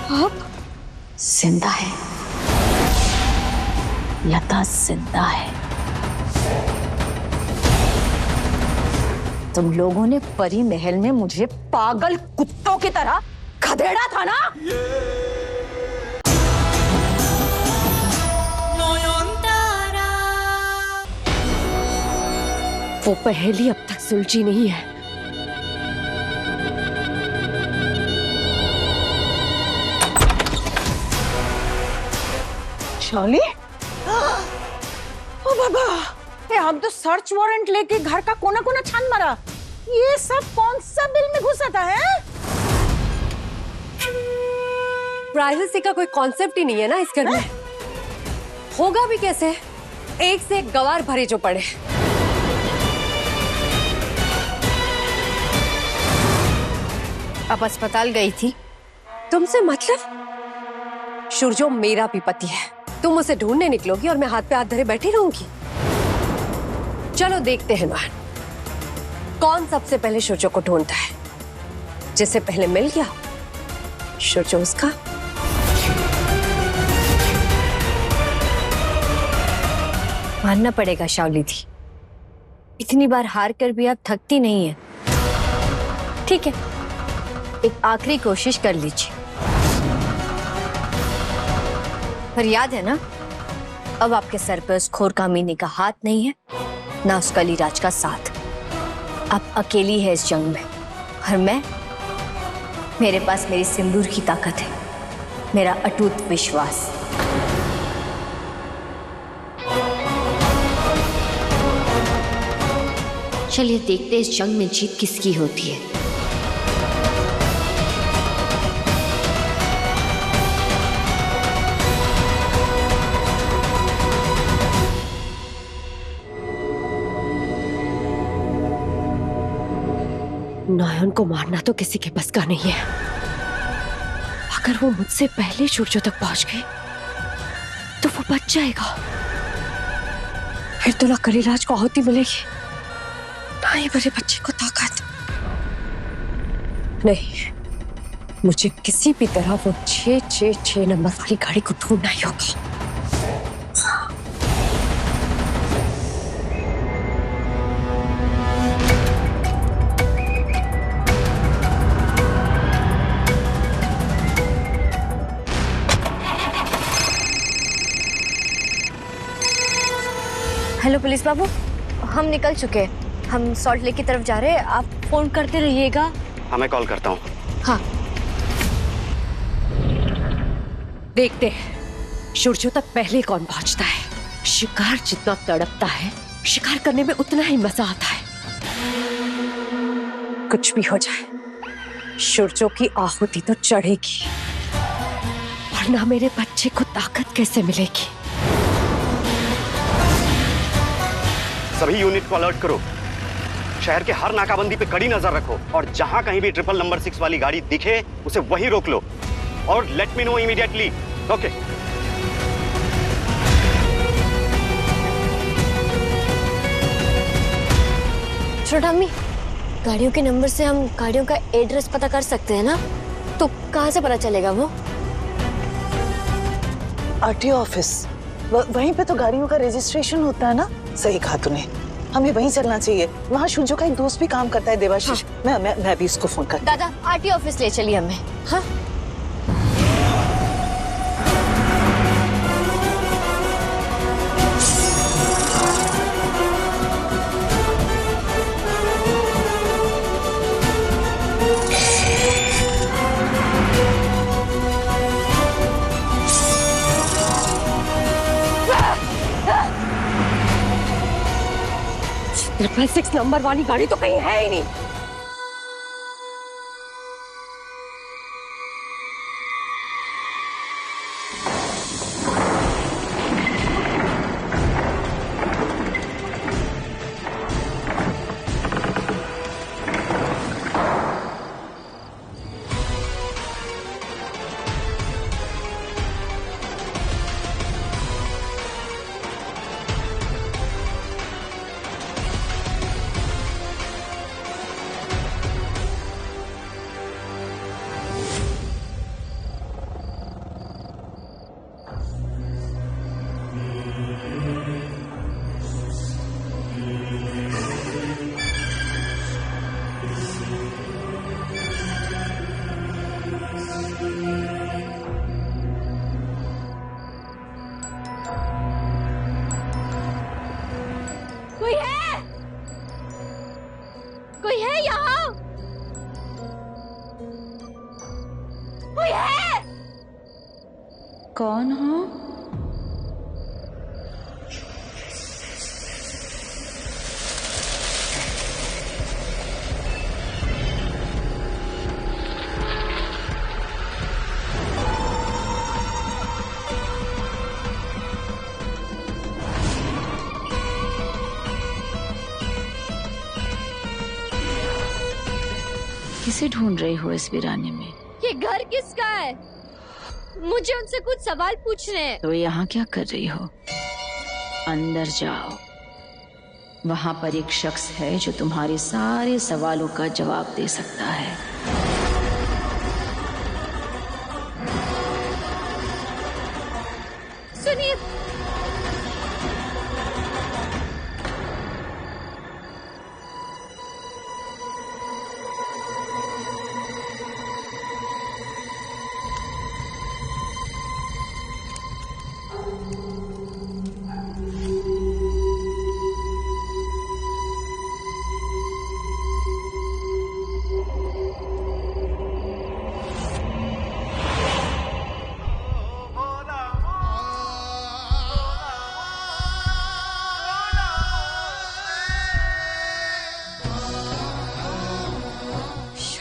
आप जिंदा है, लता जिंदा है। तुम लोगों ने परी महल में मुझे पागल कुत्तों की तरह खदेड़ा था ना? वो पहेली अब तक सुलझी नहीं है। शौली, ओ बाबा, ये हम तो सर्च वारंट लेके घर का कोना कोना छान मारा। ये सब कौन सा बिल में घुसा था है? प्राइवेसी का कोई कॉन्सेप्ट ही नहीं है ना इस घर में। होगा भी कैसे? एक से एक गवार भरे जो पड़े। अब अस्पताल गई थी। तुमसे मतलब? शुरजो मेरा भी पति है। तुम उसे ढूंढने निकलोगी और मैं हाथ पे हाथ धरे बैठी रहूंगी? चलो देखते हैं नॉयन, कौन सबसे पहले शुरजो को ढूंढता है। जिसे पहले मिल गया शुरजो उसका। मानना पड़ेगा शाओली दी, इतनी बार हार कर भी आप थकती नहीं है। ठीक है, एक आखिरी कोशिश कर लीजिए। पर याद है ना, अब आपके सर पे उस खोर कामिनी का हाथ नहीं है, ना उस कलीराज का साथ। आप अकेली है इस जंग में, और मेरे पास मेरी सिंदूर की ताकत है, मेरा अटूट विश्वास। चलिए देखते हैं इस जंग में जीत किसकी होती है। नॉयन को मारना तो किसी के बस का नहीं है। अगर वो मुझसे पहले शुरजो तक पहुंच गए तो वो बच जाएगा। फिर तो ना कलीराज को आहुति मिलेगी, ना ही मेरे बच्चे को ताकत। नहीं, मुझे किसी भी तरह वो 666 नंबर वाली गाड़ी को ढूंढना ही होगा। हेलो पुलिस बाबू, हम निकल चुके हैं। हम सॉल्ट लेक की तरफ जा रहे हैं। आप फोन करते रहिएगा। हाँ, मैं कॉल करता हूँ। हाँ। देखते हैं शुरजो तक पहले कौन पहुंचता है। शिकार जितना तड़पता है, शिकार करने में उतना ही मजा आता है। कुछ भी हो जाए, शुरजो की आहुति तो चढ़ेगी, वरना मेरे बच्चे को ताकत कैसे मिलेगी? सभी यूनिट को अलर्ट करो। शहर के हर नाकाबंदी पे कड़ी नजर रखो, और जहां कहीं भी 666 वाली गाड़ी दिखे उसे वहीं रोक लो, और let me know immediately. Okay. छोटा अम्मी, गाड़ियों के नंबर से हम गाड़ियों का एड्रेस पता कर सकते हैं ना? तो कहाँ से पता चलेगा वो? आरटीओ ऑफिस, वहीं पे तो गाड़ियों का रजिस्ट्रेशन होता है ना। सही कहा तूने, हमें वहीं चलना चाहिए। वहाँ शुरजो का एक दोस्त भी काम करता है, देवाशीष। हाँ। मैं भी इसको फोन करता। दादा, आरटीओ ऑफिस ले चलिए हमें। हाँ। ट्रिपल 6 नंबर वाली गाड़ी तो कहीं है ही नहीं। कौन हो? किसे ढूंढ रही हो इस वीराने में? ये घर किसका है? मुझे उनसे कुछ सवाल पूछने हैं। तो यहाँ क्या कर रही हो? अंदर जाओ, वहां पर एक शख्स है जो तुम्हारे सारे सवालों का जवाब दे सकता है। सुनिए,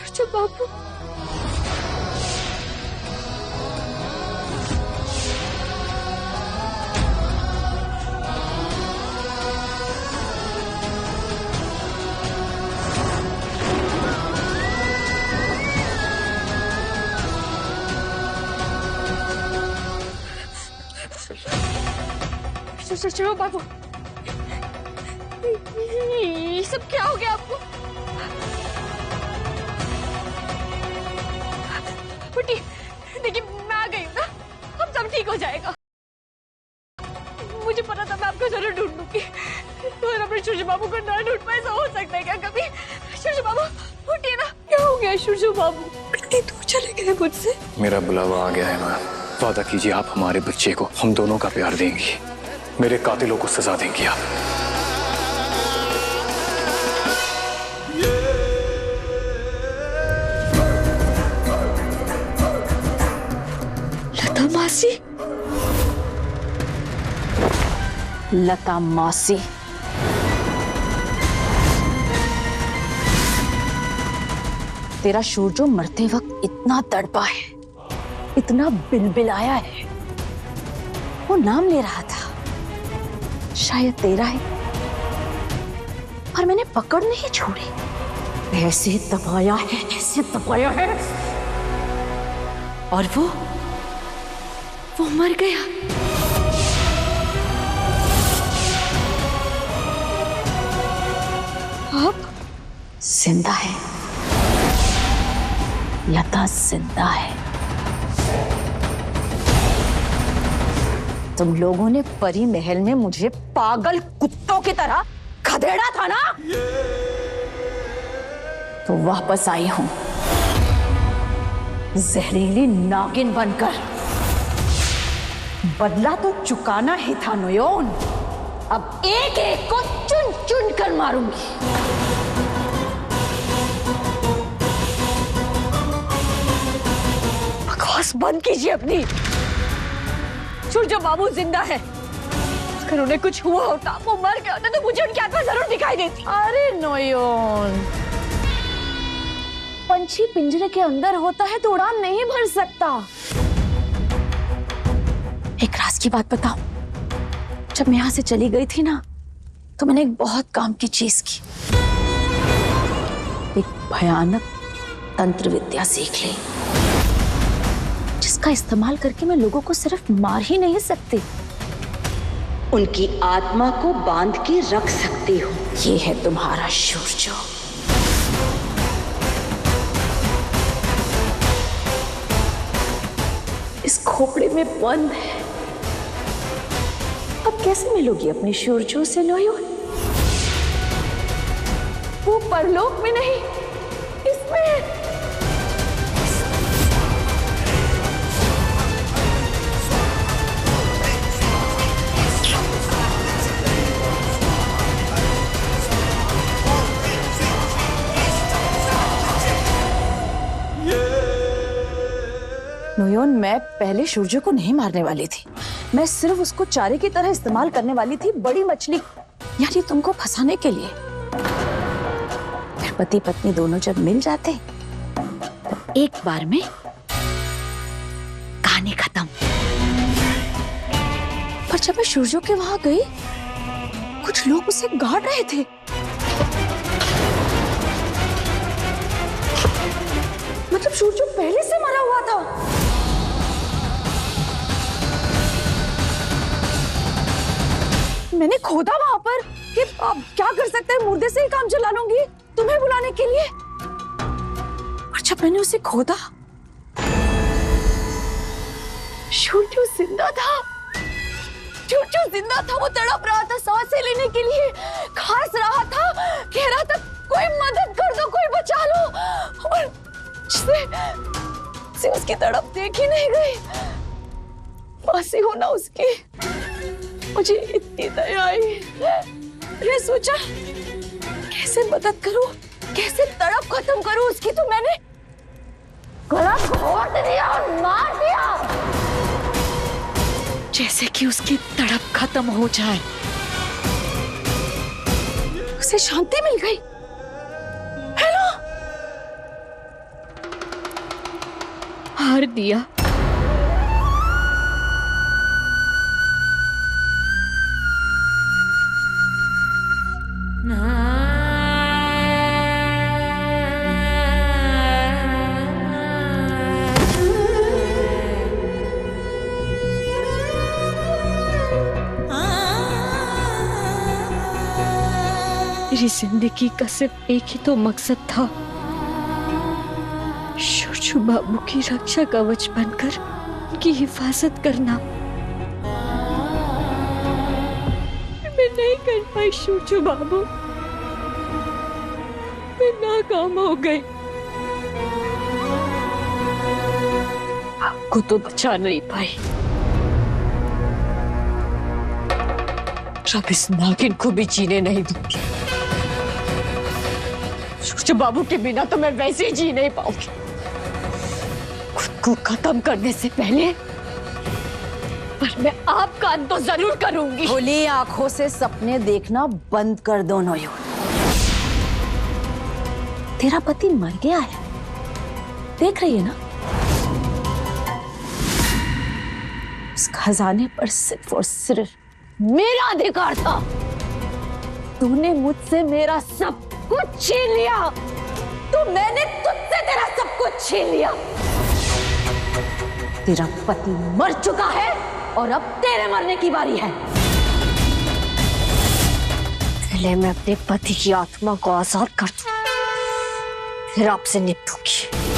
सूरज बाबू, सूरज बाबू, ये सब क्या हो गया आपको? उठी, देखिए मैं आ गई हूँ ना, अब सब ठीक हो जाएगा। मुझे पता था मैं आपको जरूर ढूंढूंगी, और अपने सूरज बाबू को ना ढूंढ पाए, ऐसा हो सकता है क्या कभी? सूरज बाबू उठिए ना, क्या हो गया सूरज बाबू? इतनी दूर चले गए मुझसे। मेरा बुलावा आ गया है माँ। वादा कीजिए आप हमारे बच्चे को, हम दोनों का प्यार देंगी, मेरे कातिलों को सजा देंगी आप। लता मासी, लता मौसी, तेरा सूरजो मरते वक्त इतना तड़पा है, इतना बिलबिलाया है, वो नाम ले रहा था, शायद तेरा है, पर मैंने पकड़ नहीं छोड़ी। ऐसे दबाया है, ऐसे दबाया है, और वो मर गया। आप जिंदा है, लता जिंदा है। तुम लोगों ने परी महल में मुझे पागल कुत्तों की तरह खदेड़ा था ना, तो वापस आई हूं जहरीली नागिन बनकर। बदला तो चुकाना ही था नोयोन, अब एक एक को चुन चुन कर मारूंगी। बकवास बंद कीजिए अपनी। सूरज बाबू जिंदा है, अगर उन्हें कुछ हुआ होता, वो मर गया होता, तो मुझे उनकी आत्मा जरूर दिखाई देती। अरे नोयोन, पंछी पिंजरे के अंदर होता है तो उड़ान नहीं भर सकता। एक राज की बात बताऊं, जब मैं यहां से चली गई थी ना, तो मैंने एक बहुत काम की चीज की, एक भयानक तंत्र विद्या सीख ली, जिसका इस्तेमाल करके मैं लोगों को सिर्फ मार ही नहीं सकती, उनकी आत्मा को बांध के रख सकती हो। ये है तुम्हारा सूरजो। इस खोपड़े में बंद है। अब कैसे मिलोगी अपने सूरजो से नोयोन? वो परलोक में नहीं, इसमें है। नोयोन, मैं पहले सूर्य को नहीं मारने वाली थी। मैं सिर्फ उसको चारे की तरह इस्तेमाल करने वाली थी, बड़ी मछली, यानी तुमको फंसाने के लिए। फिर पति पत्नी दोनों जब मिल जाते तो एक बार में कहानी खत्म। पर जब मैं सूर्य के वहां गई, कुछ लोग उसे गाड़ रहे थे। मतलब सूर्य पहले से मरा हुआ था। मैंने खोदा वहां पर कि अब क्या कर सकते हैं, मुर्दे से ही काम चला लूंगी तुम्हें बुलाने के लिए। और जब मैंने उसे खोदा, सूर्य जिंदा था। सूर्य जिंदा था, वो तड़प रहा था सांसें लेने के लिए, खांस रहा था, कह रहा था कोई मदद कर दो, कोई बचा लो। और से उसकी तड़प देख ही नहीं गई। फांसी होना उसकी, मुझे इतनी दया आई। मैंने सोचा कैसे मदद करूं, कैसे तड़प खत्म करूं उसकी, तो मैंने गला घोट दिया और मार दिया, जैसे कि उसकी तड़प खत्म हो जाए, उसे शांति मिल गई। है ना? हार दिया। मेरी जिंदगी का सिर्फ एक ही तो मकसद था, सूर्य बाबू की रक्षा कवच बनकर उनकी हिफाजत करना। मैं नहीं कर पाई सूर्य बाबू, मैं नाकाम हो गई। आपको तो बचा नहीं पाई। अब इस नागिन को भी जीने नहीं दूंगी। सूर्य बाबू के बिना तो मैं वैसे ही जी नहीं पाऊंगी। खुद को खत्म करने से पहले पर मैं आपका अंत तो जरूर करूंगी। खुली आंखों से सपने देखना बंद कर दो नोयोन। तेरा पति मर गया है, देख रही है ना? उस खजाने पर सिर्फ और सिर्फ मेरा अधिकार था। तूने मुझसे मेरा सब कुछ छीन लिया, तो मैंने तुझसे तेरा सब कुछ छीन लिया। तेरा पति मर चुका है और अब तेरे मरने की बारी है। पहले मैं अपने पति की आत्मा को आजाद कर दूं, फिर आपसे निपटूंगी।